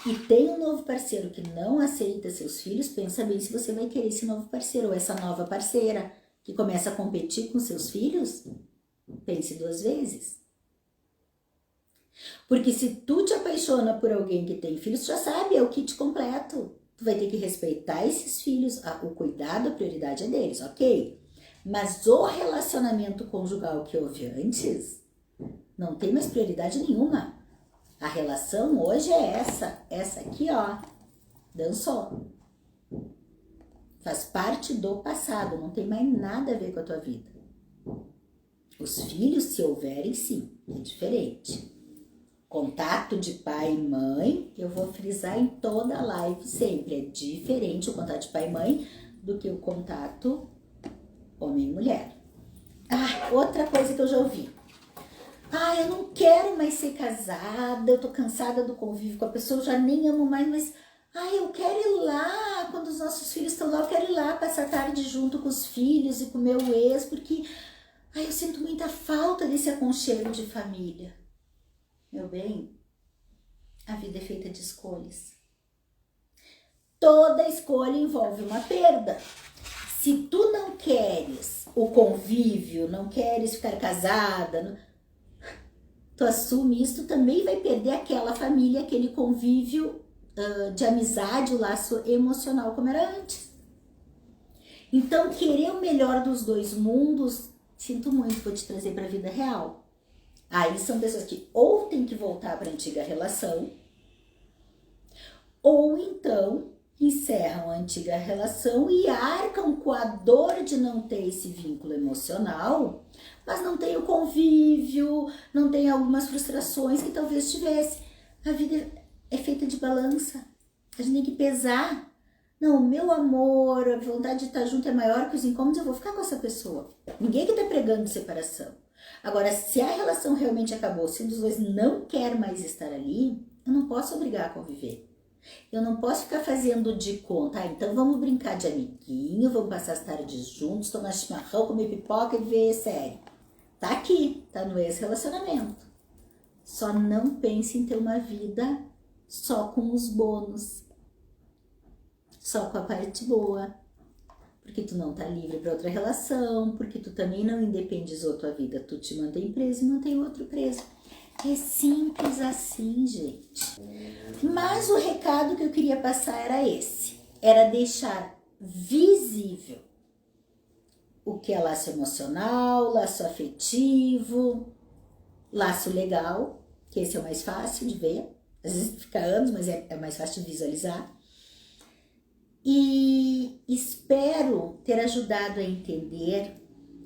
e tem um novo parceiro que não aceita seus filhos, pensa bem se você vai querer esse novo parceiro ou essa nova parceira que começa a competir com seus filhos. Pense 2 vezes. Porque se tu te apaixona por alguém que tem filhos, tu já sabe, é o kit completo. Tu vai ter que respeitar esses filhos, o cuidado, a prioridade é deles, ok? Mas o relacionamento conjugal que houve antes, não tem mais prioridade nenhuma. A relação hoje é essa aqui, ó, dançou. Faz parte do passado, não tem mais nada a ver com a tua vida. Os filhos, se houverem, sim, é diferente. Contato de pai e mãe, eu vou frisar em toda a live sempre. É diferente o contato de pai e mãe do que o contato homem e mulher. Outra coisa que eu já ouvi. Eu não quero mais ser casada, eu tô cansada do convívio com a pessoa, eu já nem amo mais, mas eu quero ir lá, quando os nossos filhos estão lá, eu quero ir lá passar a tarde junto com os filhos e com o meu ex, porque eu sinto muita falta desse aconchego de família. Meu bem, a vida é feita de escolhas. Toda escolha envolve uma perda. Se tu não queres o convívio, não queres ficar casada, tu assume isso, tu também vai perder aquela família, aquele convívio de amizade, o laço emocional como era antes. Então, querer o melhor dos 2 mundos, sinto muito, vou te trazer para a vida real. Aí são pessoas que ou tem que voltar para a antiga relação, ou então encerram a antiga relação e arcam com a dor de não ter esse vínculo emocional, mas não tem o convívio, não tem algumas frustrações que talvez tivesse. A vida é feita de balança, a gente tem que pesar. Não, o meu amor, a vontade de estar junto é maior que os incômodos, eu vou ficar com essa pessoa. Ninguém que está pregando separação. Agora, se a relação realmente acabou, se um dos dois não quer mais estar ali, eu não posso obrigar a conviver. Eu não posso ficar fazendo de conta, então vamos brincar de amiguinho, vamos passar as tardes juntos, tomar chimarrão, comer pipoca e ver série. Tá aqui, tá no ex-relacionamento. Só não pense em ter uma vida só com os bônus, só com a parte boa, porque tu não tá livre para outra relação, porque tu também não independizou tua vida, tu te mantém preso e mantém o outro preso. É simples assim, gente. Mas o recado que eu queria passar era esse. Era deixar visível o que é laço emocional, laço afetivo, laço legal, que esse é o mais fácil de ver. Às vezes fica anos, mas é mais fácil de visualizar. E espero ter ajudado a entender,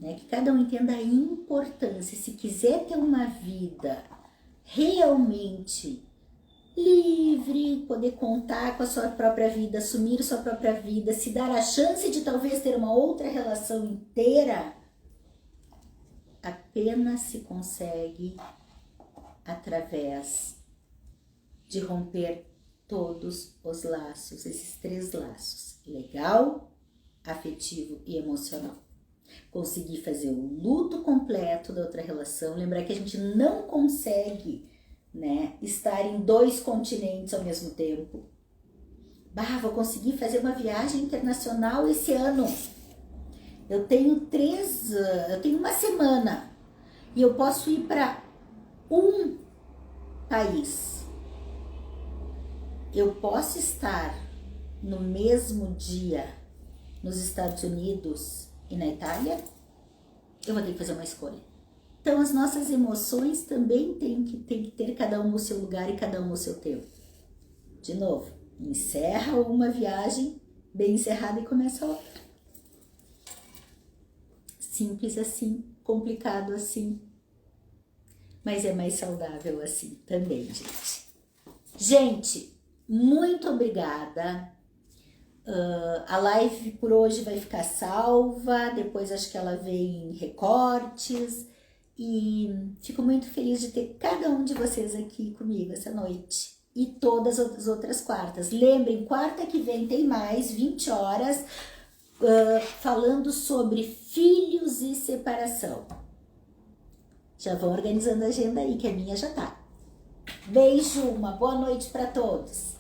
né, que cada um entenda a importância. Se quiser ter uma vida realmente livre, poder contar com a sua própria vida, assumir a sua própria vida, se dar a chance de talvez ter uma outra relação inteira, apenas se consegue através de romper todos os laços, esses 3 laços: legal, afetivo e emocional. Conseguir fazer o luto completo da outra relação, lembrar que a gente não consegue, né, estar em 2 continentes ao mesmo tempo. Vou conseguir fazer uma viagem internacional esse ano. Eu tenho 1 semana e eu posso ir para um país. Eu posso estar no mesmo dia nos Estados Unidos e na Itália? Eu vou ter que fazer uma escolha. Então as nossas emoções também tem que ter cada um o seu lugar e cada um o seu tempo. De novo, encerra uma viagem bem encerrada e começa outra. Simples assim, complicado assim, mas é mais saudável assim também, gente. Gente, muito obrigada. A live por hoje vai ficar salva, depois acho que ela vem em recortes, e fico muito feliz de ter cada um de vocês aqui comigo essa noite e todas as outras quartas. Lembrem, quarta que vem tem mais, 20 horas, falando sobre filhos e separação. Já vão organizando a agenda aí, que a minha já tá. Beijo, uma boa noite para todos.